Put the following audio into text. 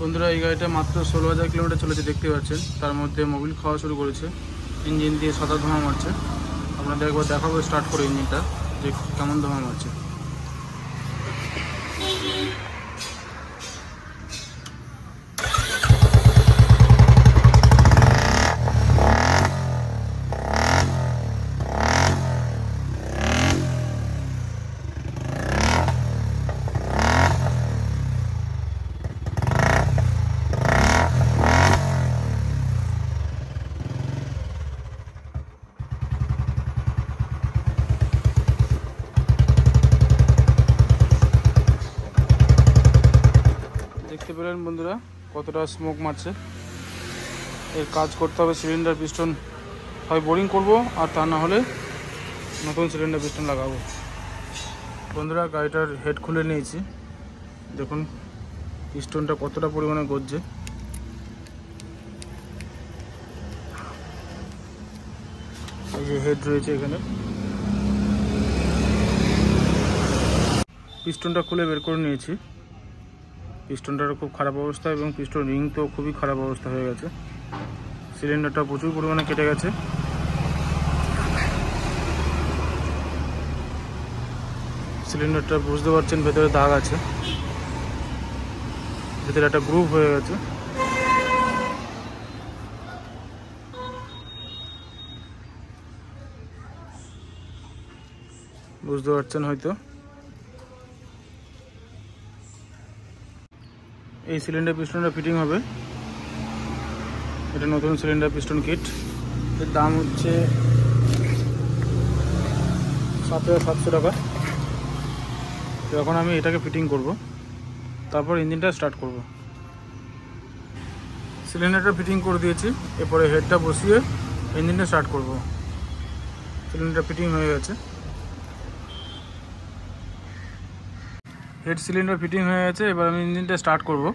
বন্ধুরা এই গাড়িটা মাত্র 16,000 কিলোমিটার চলেছে দেখতে পাচ্ছেন। তার মধ্যে মোবিল খাওয়া শুরু করেছে, ইঞ্জিন দিয়ে সাদা ধোঁয়া মারছে। আপনাদের একবার দেখাবো স্টার্ট করে ইঞ্জিনটা যে কেমন ধোঁয়া মারছে। দেখতে পেলেন বন্ধুরা কতটা স্মোক মারছে। এর কাজ করতে হবে, সিলিন্ডার পিস্টন হয় বোরিং করব, আর তা না হলে নতুন সিলিন্ডার পিস্টন লাগাবো। বন্ধুরা গাড়িটার হেড খুলে নিয়েছি, দেখুন পিস্টনটা কতটা পরিমাণে গজছে। এই যে হেড রয়েছে এখানে, পিস্টনটা খুলে বের করে নিয়েছি। পিস্টনটার খুব খারাপ অবস্থা এবং পিস্টন রিং তো খুবই খারাপ অবস্থা হয়ে গেছে। সিলিন্ডারটা প্রচুর পরিমাণে কেটে গেছে। সিলিন্ডারটা বুঝতে পারছেন ভেতরে দাগ আছে, ভেতরে একটা গ্রুপ হয়ে গেছে। বুঝতে পারছেন হয়তো। এই সিলিন্ডার পিস্টনটা ফিটিং হবে, এটা নতুন সিলিন্ডার পিস্টন কিট। এর দাম হচ্ছে 7,700 টাকা। এখন আমি এটাকে ফিটিং করব, তারপর ইঞ্জিনটা স্টার্ট করব। সিলিন্ডারটা ফিটিং করে দিয়েছি, এরপরে হেডটা বসিয়ে ইঞ্জিনটা স্টার্ট করব। সিলিন্ডার ফিটিং হয়ে গেছে, হেড সিলিন্ডার ফিটিং হয়ে গেছে। এবার আমি ইঞ্জিনটা স্টার্ট করব।